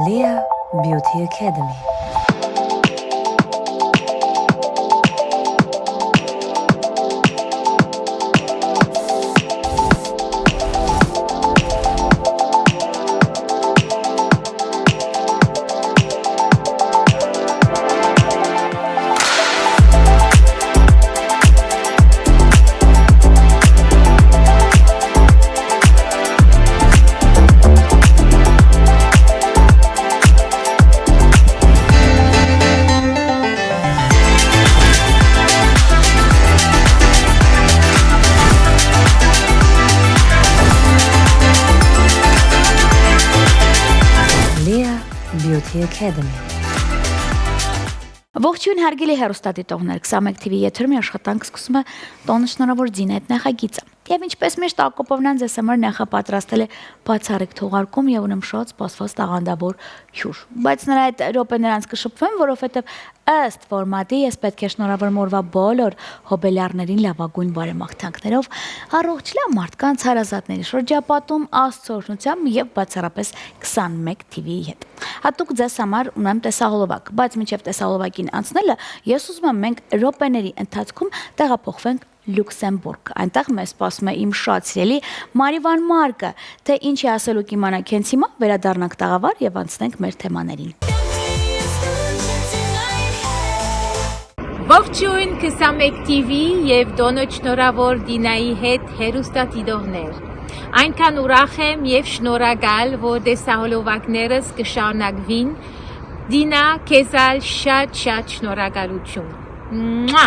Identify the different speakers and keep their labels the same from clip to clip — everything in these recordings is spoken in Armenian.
Speaker 1: Leah Beauty Academy. Beauty Academy.
Speaker 2: Ողջույն հարգելի հեռուստադիտողներ, 21 TV եթերում աշխատանք սկսում է տոնը շնորհավոր Զինետ նախագիծը։ Եվ ինչպես միշտ Ակոպովնան ձեզ համար նախապատրաստել է բացառիկ թողարկում եւ ունեմշած սպասված տաղանդավոր հյուր։ Բայց նրա այդ րոպեներանց կշփվեմ, որովհետեւ ըստ ֆորմատի ես պետք է շնորհավոր մորվա բոլոր հոբելյարներին լավագույն բարեմաղթանքներով առողջ լավ մարդկանց հարազատների շրջապատում Աստծո օրհնությամբ եւ բացառապես 21 TV-ի հետ։ Հատուկ ձեզ համար ունեմ տեսահոլովակ, բայց մինչև տեսահոլովակին անցնելը ես ուզում եմ մենք րոպեների ընթացքում տեղափոխվենք Լյուքսեմբուրգ։ Այնտեղ մեզ սպասում է իմ շատ սիրելի Մարիվան Մարկը, թե ինչ է ասելու կիմանանք հենց հիմա, վերադառնանք տաղավար եւ անցնենք մեր թեմաներին։
Speaker 3: Ողջույն 21 TV եւ Դոնոց շնորհավոր Դինայի հետ հերոստատիդողներ։ Այնքան ուրախ եմ եւ շնորհակալ, որ տեսահոլովակներս կշարունակվին։ Դինա, քեզ շատ շնորհակալություն։ Մուա!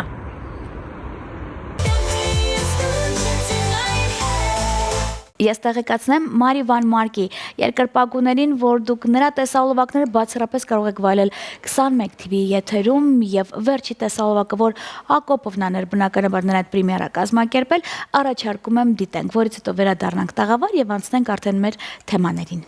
Speaker 2: Ես տեղեկացնեմ Մարիվան Մարկի երկրպագուներին, որ դուք նրա տեսահոլովակները բացառապես կարող եք վայելել 21 TV-ի եթերում եւ վերջի տեսահոլովակը, որ Ակոպովնան էր բնականաբար նրա այդ պրեմիերա կազմակերպել, առաջարկում եմ դիտենք, որից հետո վերադառնանք տաղավար եւ անցնենք արդեն մեր թեմաներին։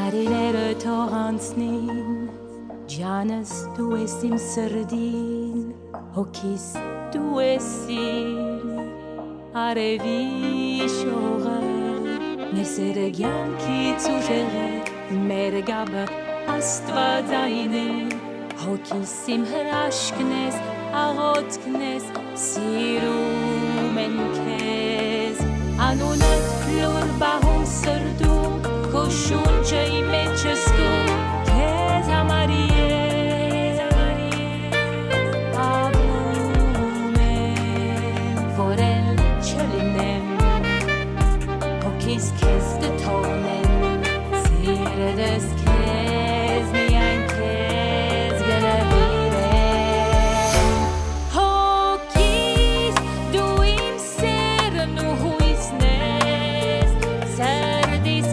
Speaker 4: Դարիները թող անցնին, ջանս դու ես իմ սրդին, հոգիս դու ես իմ արևի շողը, մեր սերը կյանքից ուժեղ է, մեր գաբը աստվածային է, հոգիս իմ հրաշքն ես, աղոթքն ես, սիրում են քեզ, անունդ լուր բահում սրդում, Քո շունչը իմ մեջ ես դու, քեզ համարի է, ապրում եմ, որ էլ չլինեմ, հոգիս քեզ կթողնեմ, սիրելս քեզ, միայն քեզ գնվիրեմ, հոգիս դու իմ սերն ու հույսն ես, սրդիս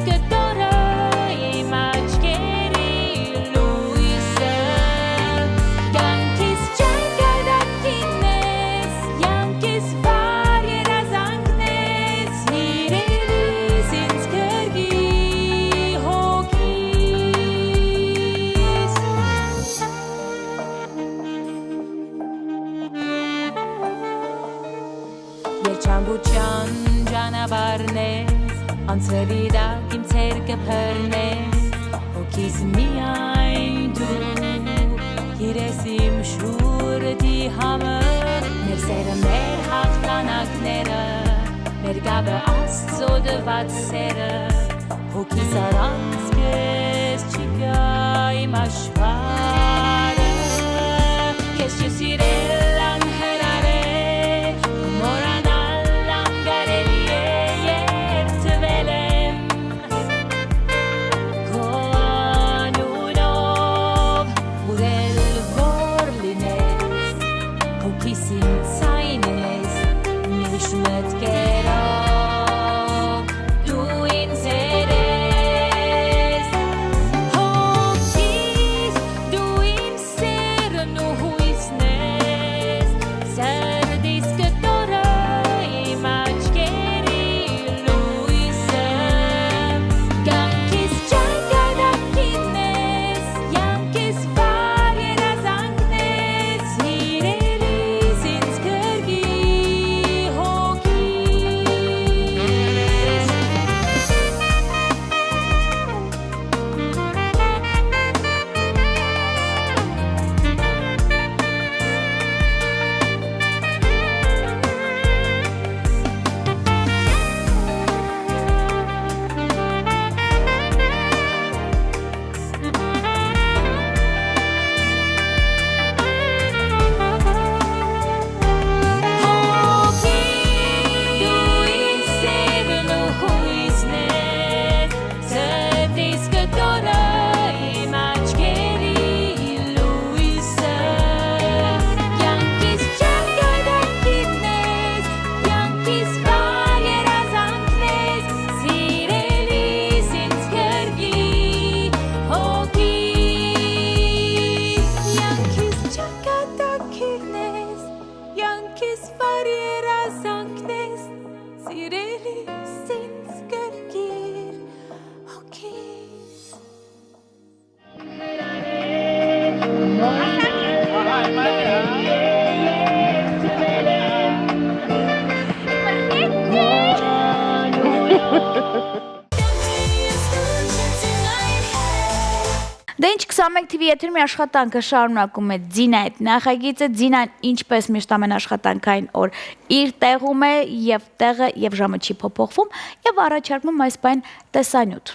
Speaker 4: Երջանկության ճանապարհներս, անցրելի դակ իմ ցերկը փռնես, հոգիս միայն դու, երես իմ շուրդի համը, մեր սերը, մեր հաղթանակները, մեր գաբը Աստծո տված սերը, հոգիս առանց քեզ չի գա իմ աշխարհը, քեզ չսիրել անհնար է, Սրդիս կտորը իմ աչքերի լույսը համար երազանքնես սիրելիս ինձ կրկիր հոգիս
Speaker 2: Դե ինչ 21 TV եթերում աշխատանքը շարունակում է Ձինա այդ նախագիծը Ձինան ինչպես միշտ ամեն աշխատանքային օր իր տեղում է եւ տեղը եւ ժամը չի փոփոխվում եւ առաջարկում այս բան տեսանյութ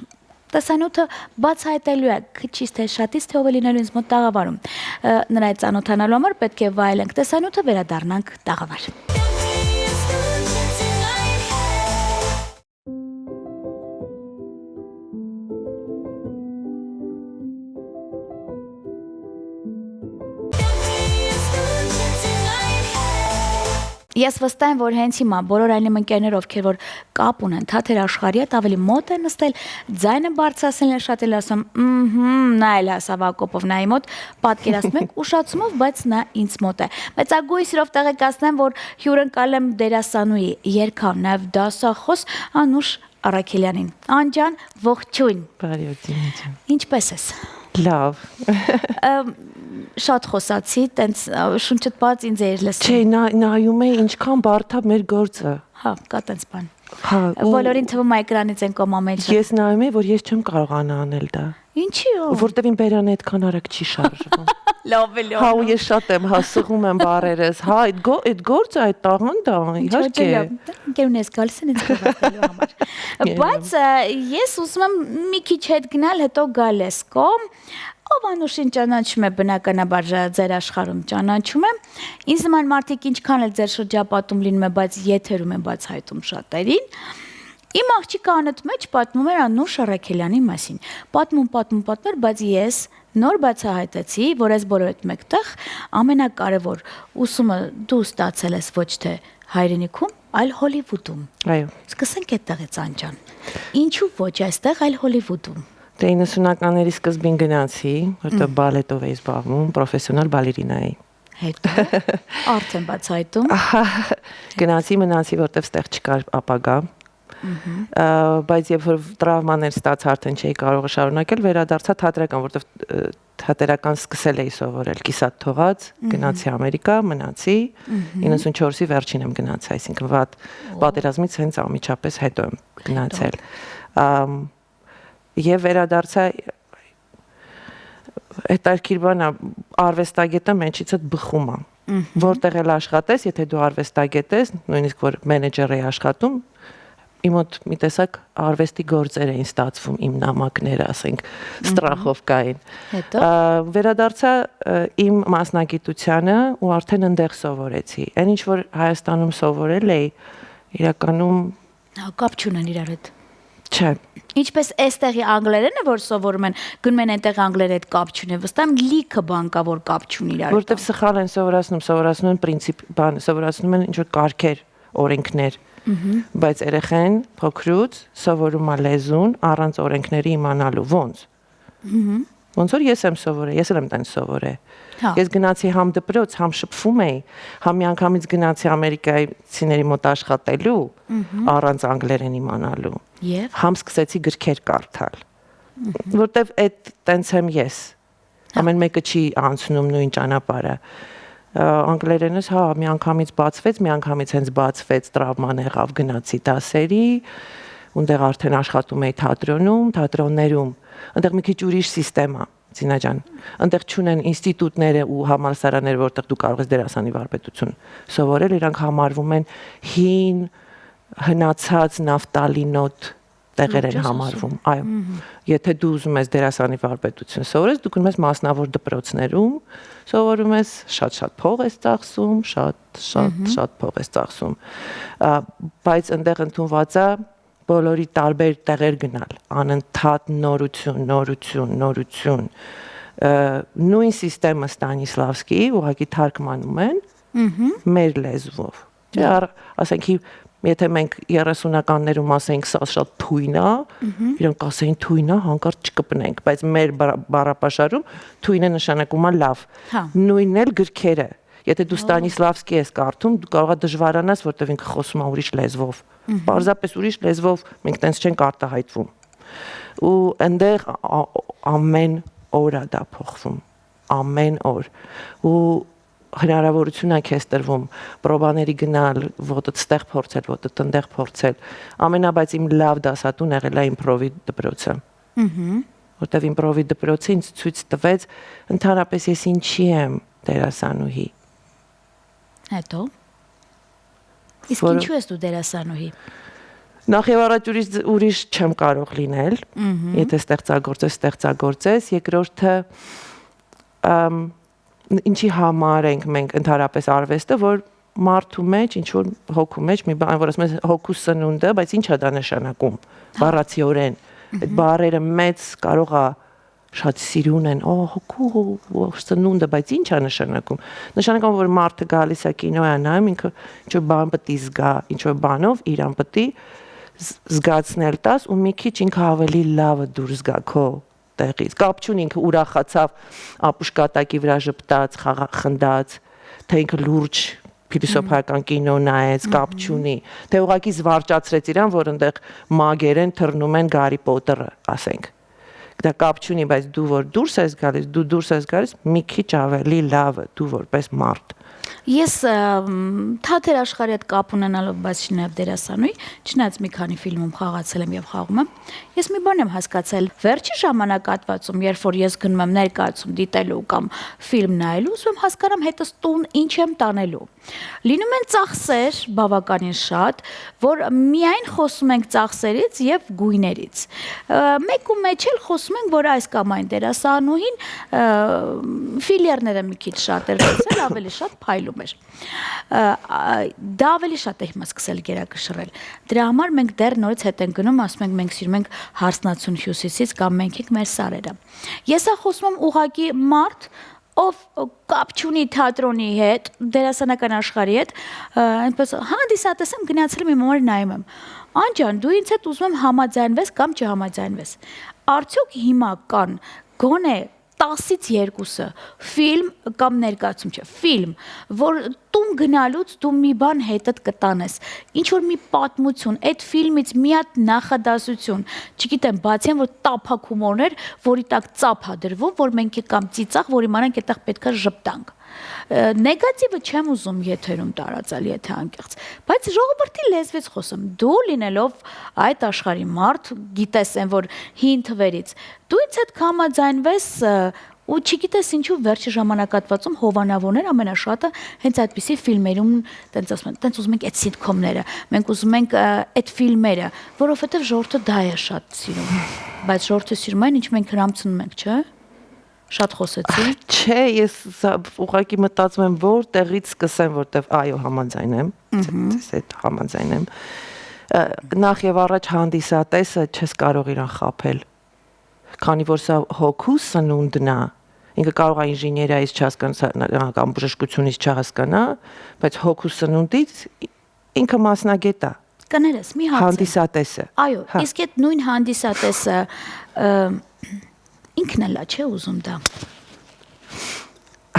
Speaker 2: Տեսանյութը բացահայտելու է քիչից թե շատից թե ով է լինելու ինձ մոտ տաղավարում նրա այդ ծանոթանալու համար պետք է վայելենք տեսանյութը վերադառնանք տաղավար Ես վստահ եմ, որ հենց հիմա բոլոր այլ ընկերներ, ովքեր որ կապ ունեն թաթեր աշխարհի հետ ավելի մոտ են նստել, ձայնը բարձրացնել են շատ էլ ասում, նա էլ ասավ Ակոպով նայի մոտ, պատկերացնում եք ուշացումով, բայց նա ինձ մոտ է։ Մեծագույն սիրով տեղեկացնեմ, որ հյուրընկալ եմ դերասանուհի, երգան, նաև դասախոս Անուշ Առաքելյանին։ Անջան, ողջույն։
Speaker 5: Բարի օր, Ձինա։
Speaker 2: Ինչպե՞ս ես։
Speaker 5: Լավ։
Speaker 2: Շատ խոսացի, տենց շունչդ բաց ինձ էր լսում։
Speaker 5: Չէ, նայում է ինչքան բարդ է մեր գործը։
Speaker 2: Հա, կա տենց բան։
Speaker 5: Հա,
Speaker 2: Բոլորին թվում է էկրանից են կոմամել։
Speaker 5: Ես նայում եմ, որ ես չեմ կարողանա անել դա։
Speaker 2: Ինչի՞ ու։
Speaker 5: Որտեւ իմ բերանը այդքան արագ չի շարժվում։
Speaker 2: Լավ է, լավ։
Speaker 5: Հա, ու ես շատ եմ հասցնում եմ բարերս։ Հա, այդ գործը այդ տաղանդը, իհարկե։
Speaker 2: Ինքերունես գալիս են ինձ կողմելու համար։ Բայց ես ուզում եմ մի քիչ հետ գնալ, հետո գալ ես կողմ։ Ով Անուշին ճանաչում է բնականաբար ձեր աշխարհում ճանաչում է։ Ինձ նման մարդիկ ինչքան էլ ձեր շրջապատում լինում է, բայց եթերում են բացահայտում շատերին։ Իմ աղջիկը անըտ մեջ պատմում էր Անուշ Առաքելյանի մասին։ Պատմում, բայց ես նոր բացահայտեցի, որ այս բոլոր այդ մեկտեղ ամենակարևոր ուսումը դու ստացել ես ոչ թե հայրենիքում, այլ Հոլիվուդում։
Speaker 5: Այո։
Speaker 2: Սկսենք այդտեղից Անջան։ Ինչու ոչ այստեղ, այլ Հոլիվուդում։
Speaker 5: Դե 90-ականների սկզբին գնացի, որտեղ բալետով էի զբաղվում, պրոֆեսիոնալ բալերինա էի։
Speaker 2: Հետո արդեն բացահայտում։
Speaker 5: Գնացի, մնացի, որտեղ ստեղ չկար ապագա։ Բայց երբ որ տրավմաներ ստացա, արդեն չէի կարող շարունակել, վերադարձա թատերական, որտեղ թատերական սկսել էի սովորել, կիսատ թողած, գնացի Ամերիկա, մնացի, 94-ի վերջին եմ գնացել, այսինքն պատերազմից հենց անմիջապես հետո եմ գնացել։ Եվ վերադարձա հետաքրքիր բան է, արվեստագետը մեջիցդ բխում է։ Որտեղ էլ աշխատես, եթե դու արվեստագետ ես, նույնիսկ որ մենեջեր ես աշխատում, իմ մոտ մի տեսակ արվեստի գործեր էին ստացվում իմ նամակները, ասենք, ստրախովկային։
Speaker 2: Հետո
Speaker 5: վերադարձա իմ մասնագիտությանը ու արդեն այնտեղ սովորեցի։ Այն ինչ որ Հայաստանում սովորել էի, իրականում
Speaker 2: կապ չունեն իրար հետ։
Speaker 5: Չէ։
Speaker 2: Ինչպես այստեղի անգլերենը որ սովորում են, գնում են այնտեղ անգլերեն հետ կապ չունի, վստահ եմ լիքը բան կա որ կապ չունի իրար հետ։
Speaker 5: Որտեվ սխալ են սովորացնում են պրինցիպ, բան, սովորացնում են ինչ որ կարգեր, օրենքներ։ Բայց երեխեն փոքրուց սովորում է լեզուն առանց օրենքների իմանալու ոնց։ Ոնց որ ես եմ սովորել, ես եմ տենց սովորել։ Ես գնացի համ դպրոց, համ շփվում էի, համ միանգամից գնացի ամերիկացիների մոտ աշխատելու առանց անգլերեն իմանալու։
Speaker 2: Եվ
Speaker 5: Համ սկսեցի գրքեր կարդալ։ Որտեվ այդ տենց եմ ես։ Ամեն մեկը չի անցնում նույն ճանապարհը։ Անգլերենս հա միանգամից բացվեց, միանգամից հենց բացվեց, տրավման եղավ, գնացի դասերի, ունդեղ արդեն աշխատում էի թատրոններում, այնտեղ մի քիչ ուրիշ սիստեմ է, Ձինա ջան։ Այնտեղ չունեն ինստիտուտները ու համալսարանները, որտեղ դու կարող ես դերասանի վարպետություն սովորել, իրանք համարվում են հին, հնացած նավտալինոտ տեղեր են համարվում։ Այո։ Եթե դու ուզում ես դերասանի վարպետություն սովորես, դու գնում ես մասնավոր դպրոցներում, սովորում ես, շատ փող ես ծախսում, շատ փող ես ծախսում։ Բայց այնտեղ ընդունված է բոլորի տարբեր տեղեր գնալ, անընդհատ նորություն։ Նույն սիստեմը Ստանիսլավսկի ուղղակի թարգմանում են մեր լեզվով։ Չէ, ասենք եթե մենք 30-ականներում ասենք սա շատ թույն է, իրանք ասեին թույն է, հանկարծ չկպնենք, բայց մեր բառապաշարում թույնը նշանակում է լավ։ Նույնն էլ գրքերը։ Եթե դու Ստանիսլավսկի ես կարդում, դու կարող ես դժվարանաս, որտեղ ինքը խոսում է ուրիշ լեզվով։ Պարզապես ուրիշ լեզվով մենք տենց չենք արտահայտվում։ Ու այնտեղ ամեն օր է դա փոխվում, ամեն օր։ Ու հնարավորություն է քեզ տրվում պրոբաների գնալ, ոտդ ստեղ փորձել, ոտդ այնտեղ փորձել։ Ամենաբայց իմ լավ դասատուն եղել է իմպրովի դպրոցը։ Որտեվ իմպրովի դպրոցը ինձ ցույց տվեց ընդհանրապես ես ինչի եմ դերասանուհի։
Speaker 2: Հետո իսկ ինչու ես դու դերասանուհի։
Speaker 5: Նախ եւ առաջ ուրիշ չեմ կարող լինել, եթե ստեղծագործես, երկրորդը ինչի համար ենք մենք ընդհանրապես արվեստը, որ մարդու մեջ, ինչ որ հոգու մեջ մի բան, որ ասում ես հոգու սնունդը, բայց ի՞նչ է դա նշանակում։ Բառացիորեն։ Այդ բառերը մեծ կարող է շատ սիրուն են, հոգու սնունդը, բայց ի՞նչ է նշանակում։ Նշանակում որ մարդը գալիս է կինո է նայում, ինքը ինչ որ բան պետք է զգա, ինչ որ բանով իրան պետք է զգացնել տաս ու մի քիչ ինքը ավելի լավը դուրս գա քո տեղից։ Կապ չունի ինքը ուրախացավ, ապուշկատակի վրա ժպտաց, խնդաց, թե ինքը լուրջ փիլիսոփայական կինո նայեց, կապ չունի։ Թե ուղղակի զվարճացրեց իրան, որ այնտեղ մագերեն թռնում են Գարի Պոտերը, ասենք։ Դա կապ չունի, բայց դու որ դուրս ես գալիս, մի քիչ ավելի լավը դու որպես մարդ։
Speaker 2: Ես թաթեր աշխարհի հետ կապ ունենալով, բայց չնայած դերասանուհի, չնայած մի քանի ֆիլմում խաղացել եմ եւ խաղում եմ, ես մի բան եմ հասկացել, վերջի ժամանակահատվածում, երբ որ ես գնում եմ ներկայացում դիտելու կամ ֆիլմ նայելու, ուզում եմ հասկանամ հետս տուն ինչ եմ տանելու։ Լինում են ծախսեր բավականին շատ, որ միայն խոսում ենք ծախսերից եւ գույներից։ Մեկ ու մեջ էլ խոսում ենք, որ այս կամ այն դերասանուհին ֆիլերները մի քիչ շատ էր գցել, ավելի շատ փայլում էր։ Դա ավելի շատ է հիմա սկսել գերակշռել։ Դրա համար մենք դեռ նորից հետ ենք գնում, ասում ենք մենք սիրում ենք հարսնացուն Հյուսիսից կամ մենք ենք մեր սարերը։ Ես խոսում եմ ուղղակի մարդ, ով կապ չունի թատրոնի հետ, դերասանական աշխարհի հետ, այնպես հանդիսատես եմ գնացել իմ համար նայում եմ։ Անջան, դու ինձ հետ ուզում եմ համաձայնվես կամ չհամաձայնվես։ Արդյոք հիմա կան գոնե 10-ից 2-ը ֆիլմ կամ ներկայացում չէ, ֆիլմ, որ տուն գնալուց դու մի բան հետդ կտանես, ինչ որ մի պատմություն, այդ ֆիլմից մի հատ նախադասություն, չգիտեմ, բացի այն որ տափակ հումորներ, որի տակ ծափ է դրվում, որ մենք կամ ծիծաղ, որ իմանանք այդտեղ պետքա ժպտանք։ Նեգատիվը չեմ ուզում եթերում տարածալ, եթե անկեղծ, բայց ժողովրդի լեզվից խոսում, դու լինելով այդ աշխարհի մարդ, գիտես այն որ հին թվերից, դու ինձ հետ կհամաձայնվես ու չգիտես ինչու վերջի ժամանակահատվածում հովանավորներ ամենաշատը հենց այդպիսի ֆիլմերում տենց ասում են, տենց ուզում ենք այդ սիթքոմները, մենք ուզում ենք այդ ֆիլմերը, որովհետև ժողովուրդը դա է շատ սիրում, բայց ժողովուրդը սիրում է, ինչ մենք հրամցնում ենք, չէ՞։ Շատ խոսեցի։
Speaker 5: Չէ, ես ուղղակի մտածում եմ որտեղից սկսեմ, որտեվ այո, համաձայն եմ, ես այդ համաձայն եմ։ Նախ եւ առաջ հանդիսատեսը չես կարող իրան խաբել։ Քանի որ սա հոգու սնունդն է, ինքը կարող է ինժեներիայից չհասկանա կամ բժշկությունից չհասկանա, բայց հոգու սնունդից ինքը մասնագետ է։
Speaker 2: Կներես, մի հարց։
Speaker 5: Հանդիսատեսը։
Speaker 2: Այո, իսկ այդ նույն հանդիսատեսը ինքն էլ չէ ուզում դա։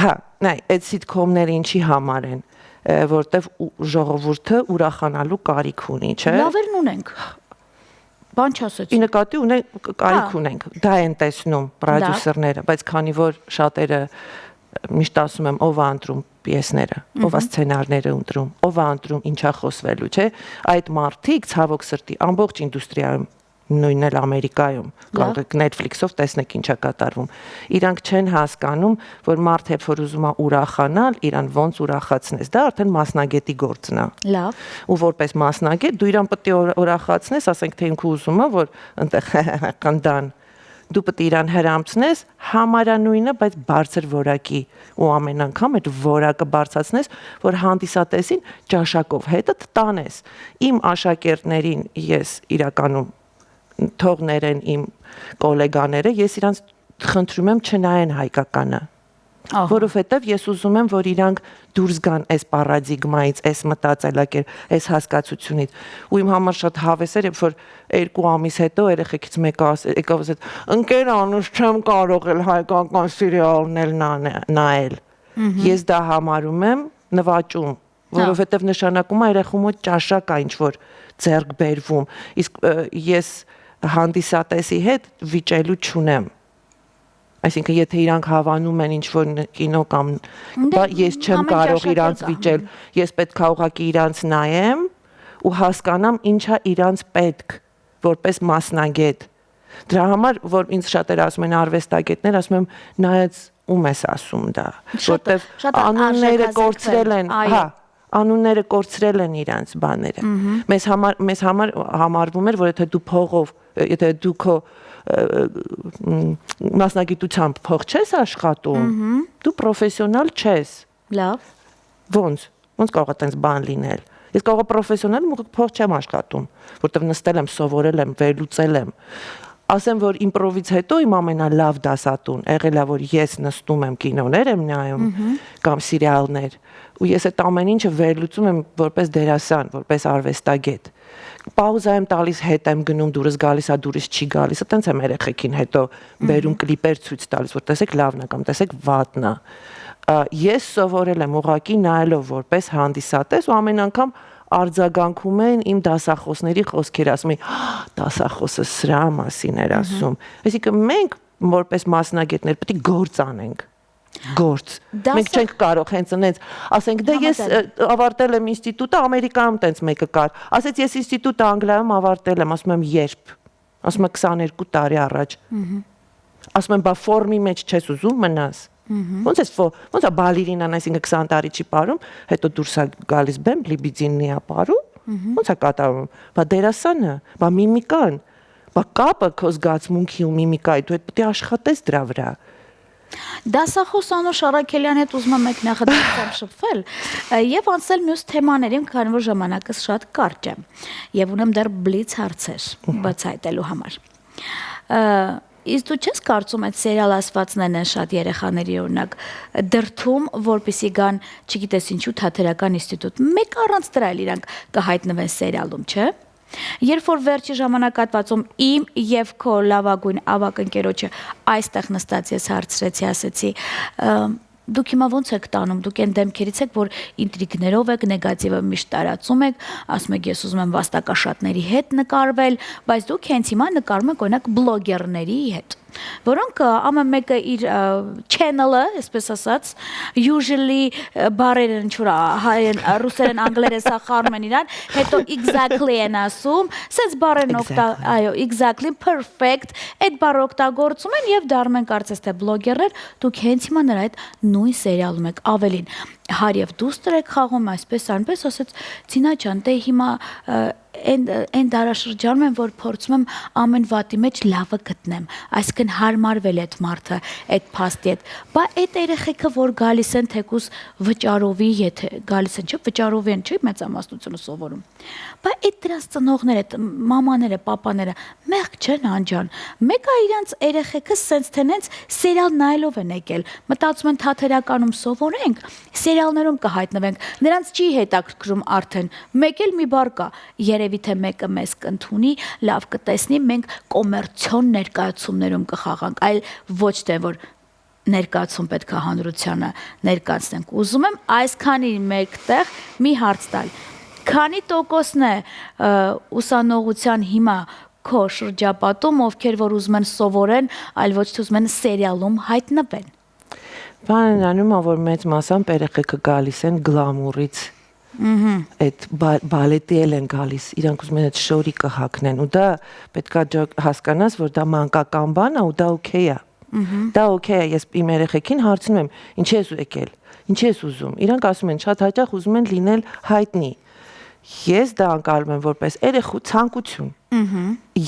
Speaker 5: Հա, նայ, այդ սիթքոմները ինչի համար են, որտեվ ժողովուրդը ուրախանալու կարիք ունի, չէ՞։
Speaker 2: Լավերն ունենք։ Բան չասեցի։
Speaker 5: Ի նկատի ունենք կարիք ունենք, դա են տեսնում պրոդյուսերները, բայց քանի որ շատերը միշտ ասում եմ ով է ընտրում պիեսները, ով է սցենարները ընտրում, ով է ընտրում ինչա խոսվելու, չէ՞։ Այդ մարդիկ ցավոք սրտի ամբողջ ինդուստրիայում նույնն էլ Ամերիկայում, կարող եք Netflix-ով տեսնեք ինչա կատարվում։ Իրանք չեն հասկանում, որ մարդ երբ որ ուզում է ուրախանալ, իրան ոնց ուրախացնես, դա արդեն մասնագետի գործն է։
Speaker 2: Լավ։
Speaker 5: Ու որպես մասնագետ դու իրան պետք է ուրախացնես, ասենք թե ինքը ուզում է, որ այնտեղ կնդան, դու պետք է իրան հրամցնես համարանույնը, բայց բարձր որակի ու ամեն անգամ այդ որակը բարձրացնես, որ հանդիսատեսին ճաշակով հետը տանես։ Իմ աշակերտներին ես իրականում թողներեն իմ կոլեգաները, ես իրանց խնդրում եմ չնայեն հայկականը, որովհետև ես ուզում եմ, որ իրանք դուրս գան այս պարադիգմայից, այս մտածելակերպ, այս հասկացությունից։ Ու իմ համար շատ հավես էր, որ 2 ամիս հետո երեխեքից մեկը եկավ ասեց. «Ընկեր անուշ չեմ կարող էլ հայկական սերիալներ նայել»։ Ես դա համարում եմ նվաճում, որովհետև նշանակում է երեխու մոտ ճաշակ է ինչ որ ձեռք բերվում, իսկ ես հանդիսատեսի հետ վիճելու չունեմ։ Այսինքն եթե իրանք հավանում են ինչ որ կինո կամ ես չեմ կարող իրանց վիճել, ես պետք է ուղղակի իրանց նայեմ ու հասկանամ ինչա իրանց պետք որպես մասնագետ։ Դրա համար որ ինձ շատերը ասում են արվեստագետներ, ասում եմ նայած ում ես ասում դա, որտեվ անունները կորցրել են, անունները կորցրել են իրանց բաները։ Մեզ համար համարվում էր, որ եթե դու փողով, եթե դու քո մասնագիտությամբ փող չես աշխատում, դու պրոֆեսիոնալ չես։
Speaker 2: Լավ։
Speaker 5: Ոնց կարող է տենց բան լինել։ Ես կարող եմ պրոֆեսիոնալ փող չեմ աշխատում, որտեղ նստել եմ, սովորել եմ, վերլուծել եմ։ Ասեմ, որ իմպրովից հետո իմ ամենալավ դասատուն եղել է, որ ես նստում եմ կինոներ եմ նայում կամ սիրիալներ, ու ես այդ ամեն ինչը վերլուծում եմ որպես դերասան, որպես արվեստագետ։ Պաուզա եմ տալիս, հետ եմ գնում, դուրս գալիս է, դուրս չի գալիս, այտենց եմ երեխեքին հետո բերում կլիպեր ցույց տալիս, որ տեսեք լավն է կամ տեսեք վատն է։ Ես սովորել եմ ուղղակի նայելով որպես հանդիսատես ու ամեն անգամ արձագանքում են իմ դասախոսների խոսքերը, ասում են, դասախոսը սրա մասին էր ասում։ Այսինքն մենք որպես մասնագետներ պետք է գործ անենք։ Գործ։ Մենք չենք կարող հենց այնց, ասենք դե ես ավարտել եմ ինստիտուտը, Ամերիկայում տենց մեկը կար։ Ասեց ես ինստիտուտը Անգլիայում ավարտել եմ, ասում եմ երբ։ Ասում եմ 22 տարի առաջ։ Ասում եմ բա ֆորմի մեջ չես ուզում մնաս։ Ոնց է բալերինան, այսինքն 20 տարի չի ապարում, հետո դուրս է գալիս բեմ, լիբիդինի է ապարում։ Ոնց է կատարում։ Բա դերասանը, բա միմիկան, բա կապը քո զգացմունքի ու միմիկայի, դու պետք է աշխատես դրա վրա։
Speaker 2: Դասախոս Անուշ Առաքելյան հետ ուզում եմ մեկ նախադասությամբ շփվել եւ անցնել մյուս թեմաներին, քանի որ ժամանակս շատ կարճ է եւ ունեմ դեռ բլից հարցեր բացահայտելու համար։ Իսկ դու չես կարծում այդ սերիալ ասվածներն են շատ երեխաների օրինակ դրթում, որպեսի գան, չգիտես ինչու, թատերական ինստիտուտ, մեկ առանց դրա էլ իրանք կհայտնվեն սերիալում, չէ՞։ Երբ որ վերջի ժամանակատվածում իմ եւ քո լավագույն ավակ ընկերոջը այստեղ նստած ես հարցրեցի, ասեցի, դուք հիմա ոնց եք տանում, դուք այն դեմքերից եք, որ ինտրիգներով եք, նեգատիվը միշտ տարածում եք, ասում եք ես ուզում եմ վաստակաշատների հետ նկարվել, բայց դուք հենց հիմա նկարում եք օրինակ բլոգերների հետ, որոնք ամեն մեկը իր channel-ը, այսպես ասած, usually բարերն ինչ-որ հայերեն, ռուսերեն, անգլերեն սախարում են իրան, հետո exactly են ասում, սենց բարերն այո, exactly, perfect, այդ բառը օգտագործում են եւ դառնում են կարծես թե բլոգերներ, դուք հենց հիմա նրա այդ նույն սերիալում եք, ավելին հար եւ դուստր եք խաղում, այսպես այնպես, ասեց Ցինա ջան, դե հիմա այն դարաշրջանում եմ, որ փորձում եմ ամեն վատի մեջ լավը գտնեմ, այսինքն հարմարվել այդ մարդը, այդ փաստի հետ, բա այդ երեխեքը, որ գալիս են թեկուս վճարովի, եթե գալիս են, չէ, վճարովի են, չէ, մեծամասնությունը սովորում, բա այդ դրանց ծնողները, մամաները, պապաները, մեղք չեն անջան, մեկը իրանց երեխեքը սենց թե նենց սերիալ նայելով են եկել, մտածում են թատերականում սովորենք, սերիալներում կհայտնվենք, նրանց չի հետաքրքրում արդեն, մեկ էլ մի բառ կա, երևի թե մեկը մեզ կընդունի, լավ կտեսնի, մենք կոմերցիոն ներկայացումներում կխաղանք, այլ ոչ թե որ ներկայացում պետք է հանրությանը ներկայացնենք։ Ուզում եմ այսքանի մեկտեղ մի հարց տալ։ Քանի տոկոսն է ուսանողության հիմա քո շրջապատում, ովքեր որ ուզում են սովորեն, այլ ոչ թե ուզում են սերիալում հայտնվեն։
Speaker 5: Բանն անում է, որ մեծ մասամբ երեխեքը գալիս են գլամուրից, այդ բալետի էլ են գալիս, իրանք ուզում են այդ շորիկը հագնեն, ու դա պետք է հասկանաս, որ դա մանկական բան է ու դա օքեյ է։ Դա օքեյ է, ես իմ երեխեքին հարցնում եմ, ինչի ես եկել, ինչի ես ուզում։ Իրանք ասում են, շատ հաճախ ուզում են լինել հայտնի։ Ես դա անցալում եմ որպես երեխու ցանկություն։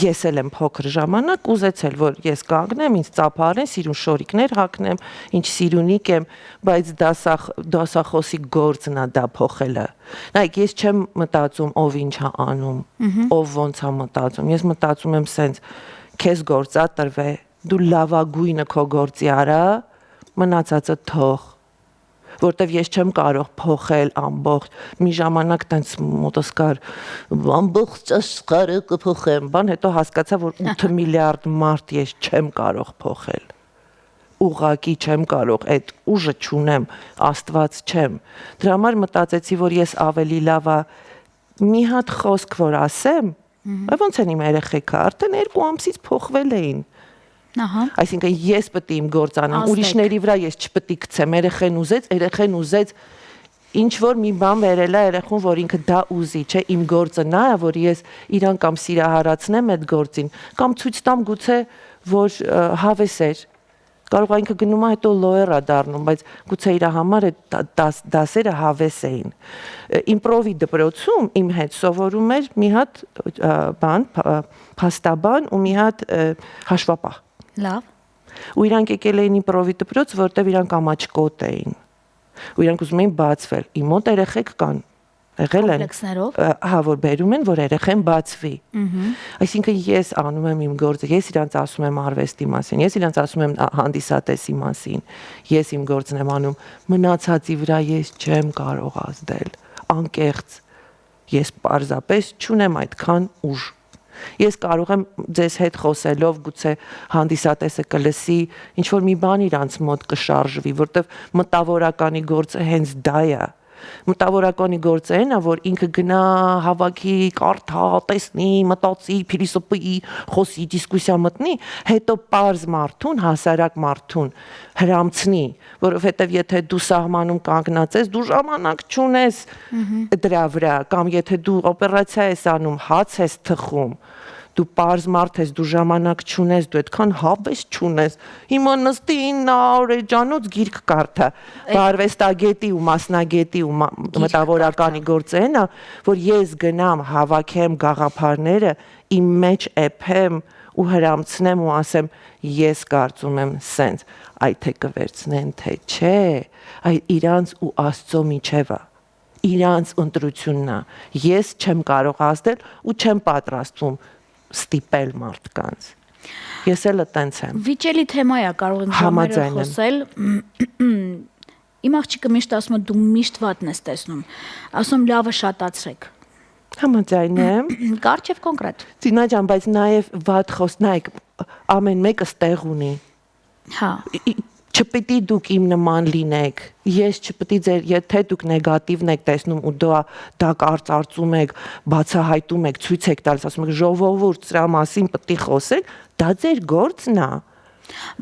Speaker 5: Ես էլ եմ փոքր ժամանակ ուզեցել, որ ես կանգնեմ, ինձ ծափարեն, սիրուն շորիկներ հագնեմ, ինչ սիրունիկ եմ, բայց դասախոսի գործն է դա փոխելը։ Նայեք, ես չեմ մտածում ով ինչ է անում, ով ոնց է մտածում։ Ես մտածում եմ սենց, քեզ գործա տրվե, դու լավագույնը քո գործի արա, մնացածը թող։ Որտեվ ես չեմ կարող փոխել ամբողջ մի ժամանակ տենց մոտս կար ամբողջ աշխարհը կփոխեմ, բան հետո հասկացա որ 8 միլիարդ մարդ ես չեմ կարող փոխել։ ուղակի չեմ կարող, այդ ուժը չունեմ, Աստված չեմ։ Դրա համար մտածեցի, որ ես ավելի լավ է մի հատ խոսք որ ասեմ, ոնց են իմ երեխեքը, արդեն 2 ամսից փոխվել էին։
Speaker 2: Ահա։
Speaker 5: Այսինքն ես պետք է իմ գործանամ, ուրիշների վրա ես չպետք է գցեմ, երեխեն ուզեց ինչ որ մի բան վերել է երեխուն, որ ինքը դա ուզի, չէ, իմ գործը նա է, որ ես իրան կամ սիրահարացնեմ այդ գործին, կամ ցույց տամ գուցե, որ հավես էր։ Կարող է ինքը գնում է հետո լոեր է դառնում, բայց գուցե իր համար այդ դասերը հավես էին։ Իմպրովի դպրոցում իմ հետ սովորում էր մի հատ բան, փաստաբան ու մի հատ հաշվապահ։
Speaker 2: Լավ։
Speaker 5: Ու իրանք եկել էին իմպրովի դպրոց, որտեղ իրանք ամաչկոտ էին։ Ու իրանք ուզում էին բացվել։ Իմ մոտ երեխեք կան, եղել են, հա, որ բերում են, որ երեխեն բացվի։ Այսինքն ես անում եմ իմ գործը, ես իրանց ասում եմ արվեստի մասին, ես իրանց ասում եմ հանդիսատեսի մասին, ես իմ գործն եմ անում, մնացածի վրա ես չեմ կարող ազդել, անկեղծ, ես պարզապես չունեմ այդքան ուժ։ Ես կարող եմ ձեզ հետ խոսելով գուցե հանդիսատեսը կլսի, ինչ որ մի բան իրանց մոտ կշարժվի, որտեվ մտավորականի գործը հենց դա է։ Մտավորականի գործը այն է, որ ինքը գնա հավաքի, կարդա, տեսնի, մտածի, փիլիսոփայի, խոսի, դիսկուսիա մտնի, հետո պարզ մարդուն, հասարակ մարդուն հրամցնի, որովհետև եթե դու սահմանում կանգնած ես, դու ժամանակ չունես դրա վրա, կամ եթե դու օպերացիա ես անում, հաց ես թխում, դու պարզ մարդ ես, դու ժամանակ չունես, դու այդքան հավես չունես, հիմա նստի 9 օր էջանոց գիրք կարդա, արվեստագետի ու մասնագետի ու մտավորականի գործը այն է, որ ես գնամ հավաքեմ գաղափարները, իմ մեջ էփեմ ու հրամցնեմ ու ասեմ, ես կարծում եմ սենց, այ թե կվերցնեն, թե չէ, այ իրանց ու Աստծո միջև է, իրանց ընտրությունն է, ես չեմ կարող ազդել ու չեմ պատրաստվում ստիպել մարդկանց։ Ես էլ այտենց եմ։
Speaker 2: Վիճելի թեմա է, կարող ենք ժամերը խոսել։ Իմ աղջիկը միշտ ասում է դու միշտ վատն ես տեսնում։ Ասում լավը շատացրեք։
Speaker 5: Համաձայն եմ։
Speaker 2: Կարճ եւ կոնկրետ։
Speaker 5: Ծինա ջան, բայց նաեւ վատ խոսնայք ամեն մեկը ստեղ ունի։ Հա։ Չպետք է դուք իմ նման լինեք, ես չպետք է ձեր, եթե դուք նեգատիվն եք տեսնում ու դա կարծարծում եք, բացահայտում եք, ցույց եք տալիս, ասում եք ժողովուրդ սրա մասին պետք է խոսեք, դա ձեր գործն է։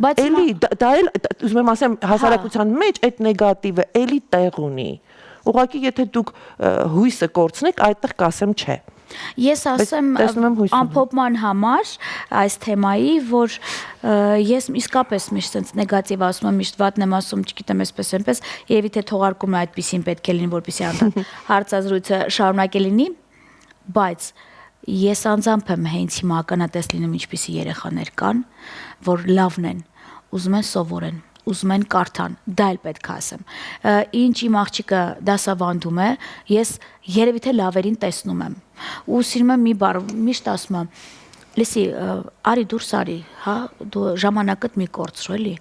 Speaker 5: Բայց էլի դա էլ ուզում եմ ասեմ հասարակության մեջ այդ նեգատիվը էլի տեղ ունի։ Ուղղակի եթե դուք հույսը կորցնեք, այդտեղ կասեմ չէ։
Speaker 2: Ես ասեմ ամփոփման համար այս թեմայի, որ ես իսկապես միշտ sense նեգատիվ ասում եմ, միշտ վատն եմ ասում, չգիտեմ, այսպես, երևի թե թողարկումն այդպեսին պետք է լինի, որպեսզի հարցազրույցը շարունակի լինի, բայց ես անձամբ եմ հենց հիմա ականատես լինում ինչպիսի երեխաներ կան, որ լավն են, ուզում են սովորեն, ուզում են կարդան, դա էլ պետք է ասեմ։ Ինչ իմ աղջիկը դասավանդում է, ես երևի թե լավերին տեսնում եմ։ Ու սիրում եմ մի բառ, միշտ ասում եմ, լսի, արի դուրս արի, հա, դու ժամանակդ մի կորցրու էլի։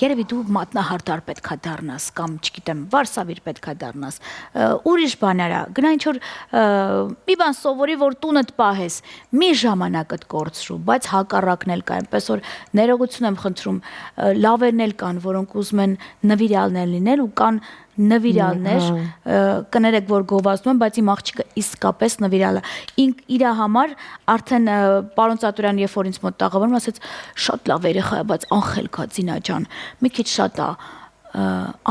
Speaker 2: Երևի դու մատնահարդար պետքա դառնաս կամ, չգիտեմ, վարսավիր պետքա դառնաս։ Ուրիշ բաներ ա, գնա ինչ որ մի բան սովորի, որ տունդ պահես, մի ժամանակդ կորցրու, բայց հակառակն էլ կա, այնպես որ ներողություն եմ խնդրում, լավերն էլ կան, որոնք ուզում են նվիրալներ լինել ու կան նվիրալներ, կներեք, որ գովազդում են, բայց իմ աղջիկը իսկապես նվիրալ է։ Իր համար արդեն պարոն Ծատուրյան երբ որ ինձ մոտ տաղավարում ասեց, շատ լավ երեխա է, բայց անխելք է Զինա ջան, մի քիչ շատ է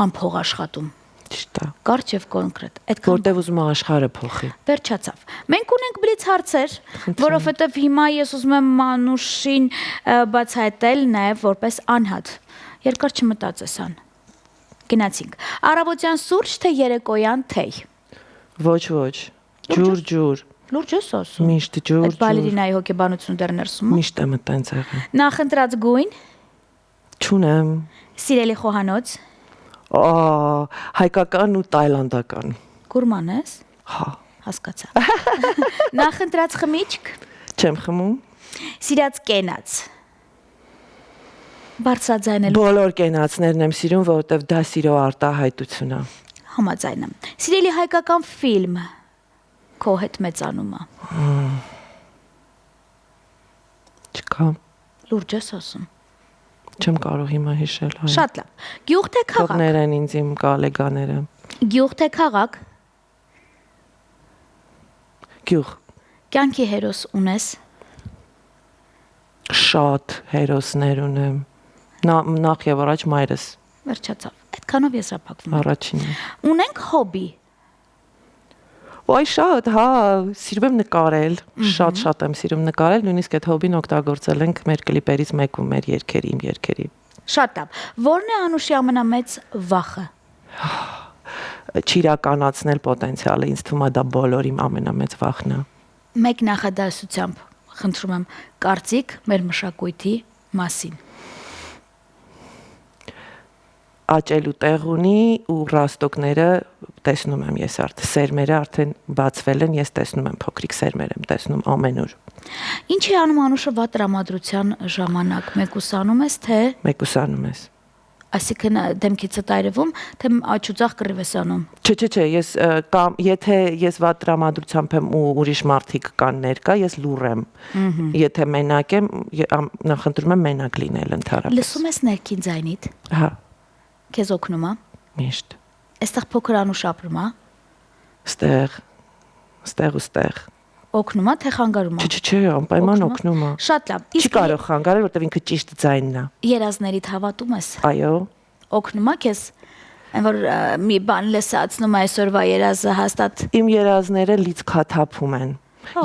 Speaker 2: անփող աշխատում։
Speaker 5: Ճիշտ է։
Speaker 2: Կարճ եւ կոնկրետ։
Speaker 5: Որտեվ ուզում է աշխարհը փոխի։
Speaker 2: Վերջացավ։ Մենք ունենք բլից հարցեր, որովհետեւ հիմա ես ուզում եմ Մանուշին բացահայտել նաեւ որպես անհատ։ Երկար չմտածես ան։ Գնացինք։ Առավոտյան սուրճ թե երեկոյան թեյ։
Speaker 5: Ոչ, ջուր։
Speaker 2: Լուրջ ես ասում։
Speaker 5: Միշտ ջուր։
Speaker 2: Այդ բալերինայի հոգեբանությունը դեռ ներսում է։
Speaker 5: Միշտ եմ այտենց եղել։
Speaker 2: Նախընտրած գույն։
Speaker 5: Չունեմ։
Speaker 2: Սիրելի խոհանոց։
Speaker 5: Հայկական ու տայլանդական։
Speaker 2: Գուրման ես։
Speaker 5: Հա։
Speaker 2: Հասկացա։ Նախընտրած խմիչք։
Speaker 5: Չեմ խմում։
Speaker 2: Սիրած կենաց։ Բարձրաձայնելու։
Speaker 5: Բոլոր կենացներն եմ սիրում, որովհետև դա սիրո արտահայտություն է։
Speaker 2: Համաձայն եմ։ Սիրելի հայկական ֆիլմ քո հետ մեծանումը։
Speaker 5: Չկա։
Speaker 2: Լուրջ ես ասում։
Speaker 5: Չեմ կարող հիմա հիշել, հայ։
Speaker 2: Շատ լավ։ Գյուղ թե քաղաք։
Speaker 5: Թողներ են ինձ իմ գալեգաները։
Speaker 2: Գյուղ թե քաղաք։
Speaker 5: Գյուղ։
Speaker 2: Կյանքի հերոս ունես։
Speaker 5: Շատ հերոսներ ունեմ։ Նախ եւ առաջ մայրս
Speaker 2: Վերջացավ։ Այդքանով եզրափակվում է։
Speaker 5: առաջինը։
Speaker 2: Ունենք հոբի։
Speaker 5: Ոայ շատ, հա, սիրում եմ նկարել, շատ եմ սիրում նկարել, նույնիսկ այդ հոբին օգտագործել ենք մեր կլիպերից մեկում մեր երգերի, իմ երգերի։
Speaker 2: Շատ լավ։ Ո՞րն է Անուշի ամենամեծ վախը։
Speaker 5: Չիրականացնել պոտենցիալը, ինձ թվում է դա բոլորի ամենամեծ վախն է։
Speaker 2: Մեկ նախադասությամբ խնդրում եմ կարծիք մեր մշակույթի մասին։
Speaker 5: Աճելու տեղ ունի ու ռաստոկները տեսնում եմ ես արդեն սերմերը արդեն բացվել են, ես տեսնում եմ փոքրիկ սերմեր եմ տեսնում ամենուր։
Speaker 2: Ինչ է անում Անուշը վատ տրամադրության ժամանակ։ Մեկուսանում ես թե
Speaker 5: Մեկուսանում ես։
Speaker 2: այսինքն դեմքիցը տայրվում, թե աչուձախ կռիվ ես անում։
Speaker 5: Չէ, ես կամ եթե ես վատ տրամադրությամբ եմ ու ուրիշ մարդիկ կան ներկա, ես լուռ եմ։ Եթե մենակ եմ, նախընտրում եմ մենակ լինել ընդհանրապես։
Speaker 2: Լսում ես ներքին ձայնիդ։
Speaker 5: Հա,
Speaker 2: Քեզ օգնում է։
Speaker 5: միշտ։
Speaker 2: Այստեղ փոքր Անուշ ապրում է։
Speaker 5: Ստեղ։
Speaker 2: Օգնում է թե խանգարում է։
Speaker 5: Չէ, անպայման օգնում է։
Speaker 2: Շատ լավ։
Speaker 5: Չի կարող խանգարել, որտեղ ինքը ճիշտ ձայնն է։
Speaker 2: Երազներիդ հավատում ես։
Speaker 5: Այո։
Speaker 2: Օգնում է քեզ։ Այն որ մի բան լսացնում այսօրվա երազը հաստատ։
Speaker 5: Իմ երազները լիցքաթափում են։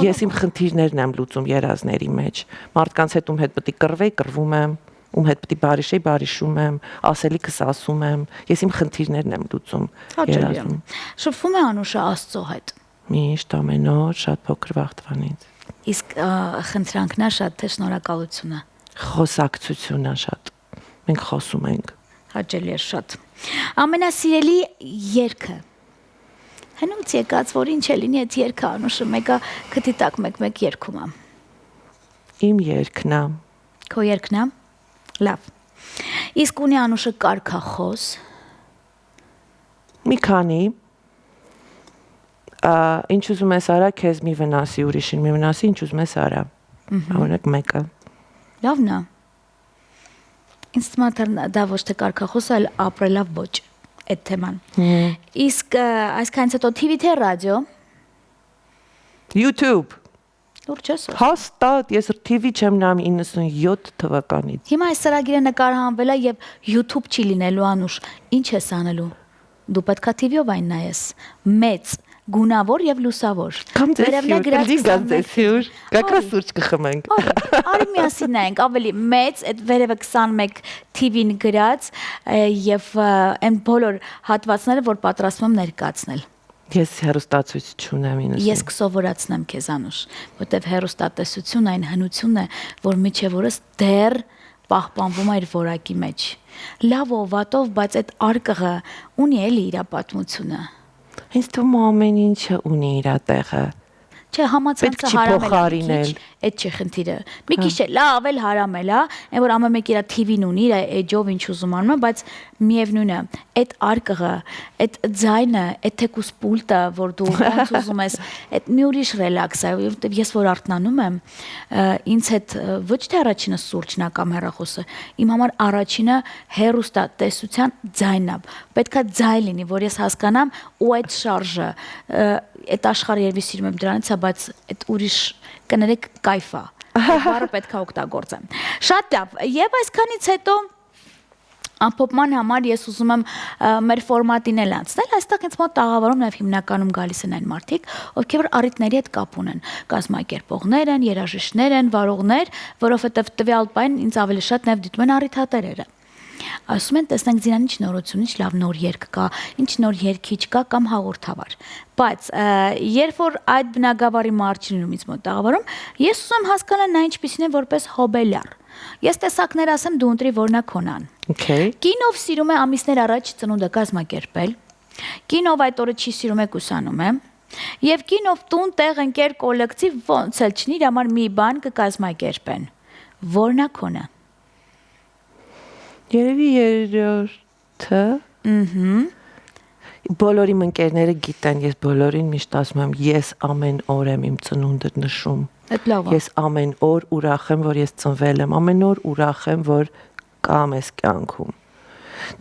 Speaker 5: Ես իմ խնդիրներն եմ լուծում երազների մեջ։ Մարդկանց հետ ում հետ պետք է կռվեի, կռվում եմ, ում հետ պետք է բարիշեի, բարիշում եմ, ասելիքս ասում եմ։ Ես իմ խնդիրներն եմ լուծում երազում։
Speaker 2: Շփվում է Անուշը Աստծո հետ։
Speaker 5: Միշտ ամեն օր շատ փոքր վաղտվանից։
Speaker 2: Իսկ խնդրանքն է շատ թե շնորհակալությունը։
Speaker 5: Խոսակցությունն է շատ։ Մենք խոսում ենք։
Speaker 2: Հաճելի է շատ։ Ամենասիրելի երգը։ Հնուց եկած, որ ինչ է լինի այդ երգը Անուշը մեկը քթի տակ մեկ երգում է։
Speaker 5: Իմ երգն է։
Speaker 2: Քո երգն է։ Լավ։ Իսկ ունի Անուշը կարգախոս։
Speaker 5: Մի քանի ինչ ուզում ես արա, քեզ մի վնասի, ուրիշին մի վնասի, ինչ ուզում ես արա։ Օրինակ մեկը։
Speaker 2: Լավն է։ Ինձ թվում է դա ոչ թե կարգախոս, այլ ապրելավ ոչ այդ թեման։ Իսկ այսքանից հետո TV թե ռադիո։
Speaker 5: YouTube։
Speaker 2: Լուրջ ես։
Speaker 5: Հաստատ ես TV չեմ նայում 97 թվականից։
Speaker 2: Հիմա այս ծրագիրը նկարահանվել է եւ YouTube չի լինելու Անուշ։ Ինչ ես անելու։ Դու պետքա TV-ով այն նայես։ Մեծ, գունավոր եւ լուսավոր։
Speaker 5: Կամ ձեզ Գակա սուրճ կխմենք։
Speaker 2: Արի միասին նայենք, ավելի մեծ, այդ վերևը 21 TV-ն գրած եւ այն բոլոր հատվածները, որ պատրաստում եմ ներկայացնել։
Speaker 5: Ես հերոստացույց չունեմ 90։
Speaker 2: Ես կսովորացնեմ քեզ Անուշ, որտեվ հերոստատեսությունն այն հնությունն է, որ միջև օրս դեռ պահպանվում է իր որակի մեջ։ Լավ ով վատով, բայց այդ արկղը ունի էլի իր պատմությունը։
Speaker 5: Ինձ թվում է ամեն ինչը ունի իր տեղը։
Speaker 2: Չէ, համացանցը հարամել է, այդ չէ խնդիրը։ Մի քիչ է, լավ էլ հարամել է, այն որ ամեն մեկ իր TV-ն ունի, իր էջով ինչ ուզում անում է, բայց միևնույնն է, այդ արկղը, այդ ձայնը, այդ թեկուս պուլտը, որ դու ոնց ուզում ես, այդ մի ուրիշ ռելաքս է, որտեվ ես որ արթնանում եմ, ինձ հետ ոչ թե առաջինը սուրճն է կամ հեռախոսը, իմ համար առաջինը հեռուստատեսության ձայնն է։ Պետքա ձայն լինի, որ ես հասկանամ ու այդ շարժը, այդ աշխարհը երևի սիրում եմ դրանից, բայց այդ ուրիշ կներեք կայֆ է։ Բառը պետք է օգտագործեմ։ Շատ լավ։ Եվ այսքանից հետո ամփոփման համար ես ուզում եմ մեր ֆորմատին էլ անցնել։ Այստեղ ինձ մոտ տաղավարում նաև հիմնականում գալիս են այն մարդիկ, ովքեր առիթների հետ կապ ունեն։ Կազմակերպողներ են, երաժիշտներ են, վարողներ, որովհետև տվյալ պայն ինձ ավելի շատ նաև դիտում են առիթատերերը։ Ասում են, տեսնենք Զինան ինչ նորություն, ինչ լավ նոր երգ կա, ինչ նոր երգիչ կա կամ հաղորդավար։ Բայց երբ որ այդ բնագավառի մարջինում ինձ մոտ տաղավարում, ես ուզում եմ հասկանալ նա ինչպիսին է որպես հոբելյար։ Ես տեսակներ ասեմ, դու ընտրի որն է քոնան։ Կինով սիրում է ամիսներ առաջ ծնունդը կազմակերպել։ Կինով այդ օրը չի սիրում է կուսանում է։ Եվ կինով տուն տեղ ընկեր կոլեկտիվ ոնց էլ չնի իր համար մի բան կկազմակերպեն։ Որն է քոնը։
Speaker 5: Երևի երրորդը։ Բոլորի ընկերները գիտեն, ես բոլորին միշտ ասում եմ, ես ամեն օր եմ իմ ծնունդը նշում։
Speaker 2: Այդ լավ է։
Speaker 5: Ես ամեն օր ուրախ եմ, որ ես ծնվել եմ, ամեն օր ուրախ եմ, որ կա մեզ կյանքում։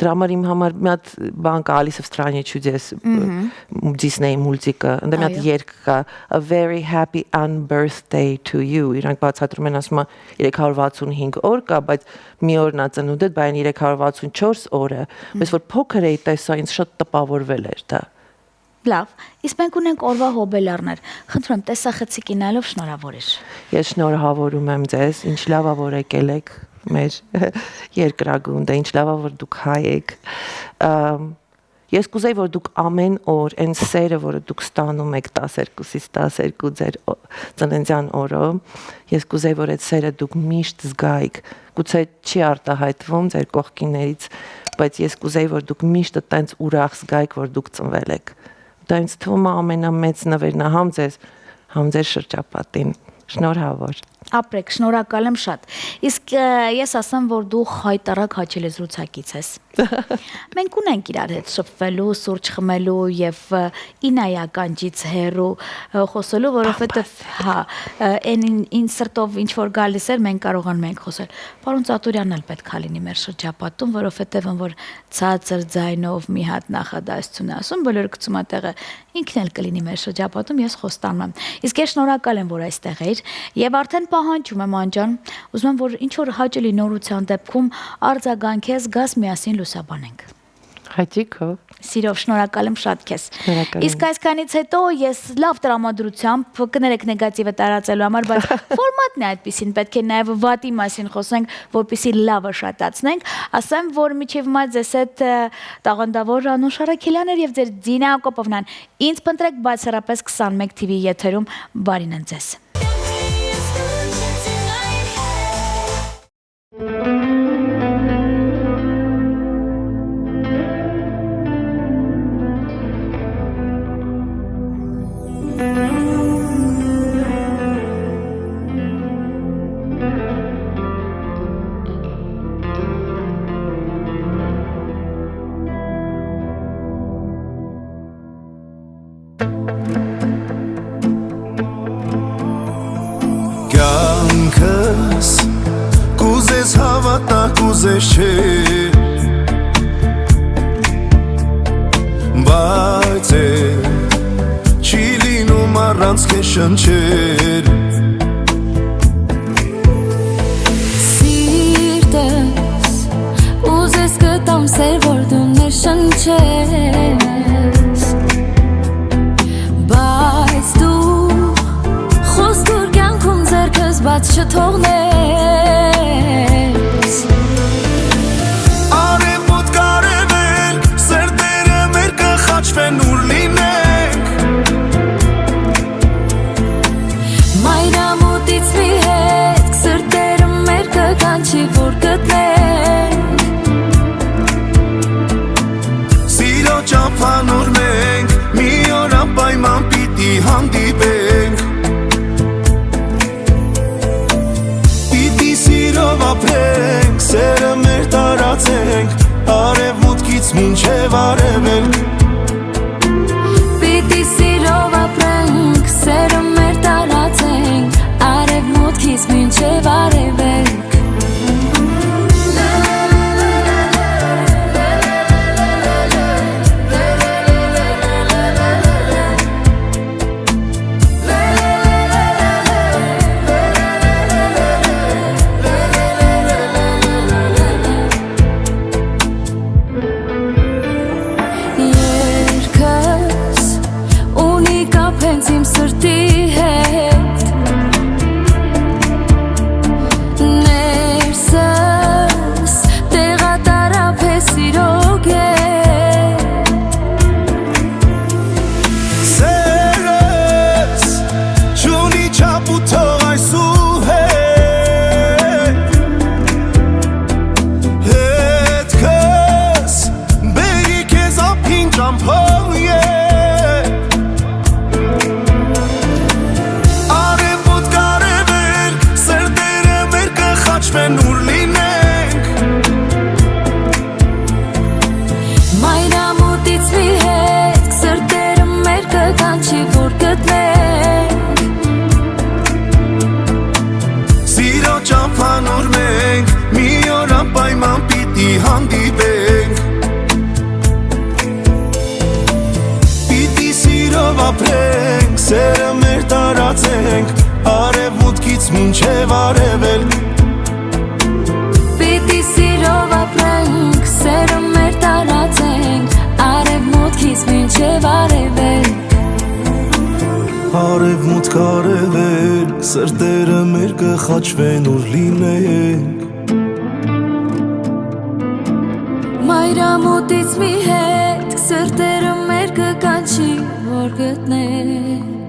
Speaker 5: Դրա համար իմ համար մի հատ բան կա Alice в стране чудес Disney մուլտիկը, ընդ մի հատ երգ կա A very happy unbirthday to you։ Իրանք բացատրում են ասում 365 օր կա, բայց մի օրն է ծնունդդ, բայց 364 օրը, բայց որ փոքր էի տեսա, ինձ շատ տպավորվել էր դա։
Speaker 2: Լավ, իսկ մենք ունենք օրվա հոբելարներ։ Խնդրում եմ, տեսախցիկ ինալով շնորհավոր եք։
Speaker 5: Ես շնորհավորում եմ ձեզ, ինչ լավ է որ եկել եք մեր երկրագունդը, ինչ լավ է որ դուք հայ եք։ Ես կուզեի որ դուք ամեն օր այն սերը, որը դուք ստանում եք 12-ից 12 ձեր ծննդյան օրը, ես կուզեի որ այդ սերը դուք միշտ զգայիք, գուցե չի արտահայտվում ձեր կողքիներից, բայց ես կուզեի որ դուք միշտ այդպես ուրախ զգայիք, որ դուք ծնվել եք։ Դա ինձ թվում է ամենամեծ նվերն է համ ձեր շրջապատին։ Շնորհավոր։
Speaker 2: Ապրեք, շնորհակալ եմ շատ։ Իսկ ես ասեմ, որ դու հայտարարակ հաճելեզրուցակից ես։ Մենք ունենք իրար հետ շփվելու, սուրճ խմելու եւ ինայականջից հեռու խոսելու, որովհետեւ հա, այն սրտով ինչ որ գալիս էր, մենք կարողանում ենք խոսել։ Պարոն Ծատուրյանն էլ պետք է լինի մեր շրջապատում, որովհետեւ ըն որ ցածր ձայնով մի հատ նախադասություն ասում, բոլորը գցում է տեղը, ինքն էլ կլինի մեր շրջապատում, ես խոստանում եմ։ Իսկ ես շնորհակալ եմ, որ այստեղ եք եւ արդեն պահանջում եմ անջան, ուզում եմ որ ինչ որ հաճելի նորության դեպքում արձագանքես գաս միասին լուսաբանենք։
Speaker 5: Հաճիկով։
Speaker 2: Սիրով շնորհակալ եմ շատ քեզ։
Speaker 5: Շնորհակալ եմ։
Speaker 2: Իսկ այսքանից հետո ես լավ տրամադրությամբ կներեք նեգատիվը տարածելու համար, բայց ֆորմատն է այդպեսին, պետք է նաև վատի մասին խոսենք, որպեսզի լավը շատացնենք։ Ասեմ, որ միջև մա ձեզ հետ տաղանդավոր Անուշ Արաքելյանն եւ ձեր Դինա Հակոբովնան։ Ինձ փնտրեք բացառապես 21 TV եթերում, բարին ձեզ։
Speaker 6: Կյանքս կուզես հավատա, կուզես չէ, բայց չի լինում առանց քեզ շնչեր։
Speaker 4: Սիրտս ուզես կտամ սեր, որ դու ներշնչես, բայց դու խոստուր կյանքում ձեռքս բաց չթողնես։
Speaker 6: Արևոտ կարևել, սերտերը մեր կխաչվեն ուր լինենք,
Speaker 4: Մայրամուտից մի հետ սրտերը մեր կկանչի, որ գտնենք,
Speaker 6: սիրո ճամփանուր մենք մի օր անպայման պիտի հանդիպենք, պիտի սիրով ապրենք, սերը մեր տարածենք, արևմուտքից մինչև արևելք,
Speaker 4: պիտի սիրով ապրենք, սերը մեր տարածենք, արևմուտքից մինչև արևելք։
Speaker 6: մինչև արևելք
Speaker 4: Պիտի սիրով ապրենք, սերը մեր տարածենք Արևմուտքից մինչև արևելք
Speaker 6: Արևմուտք արևելք, սրտերը մեր կխաչվեն ուր լինենք
Speaker 4: Մայրամուտից մի հետ, սրտերը մեր կկանչի, որ գտնենք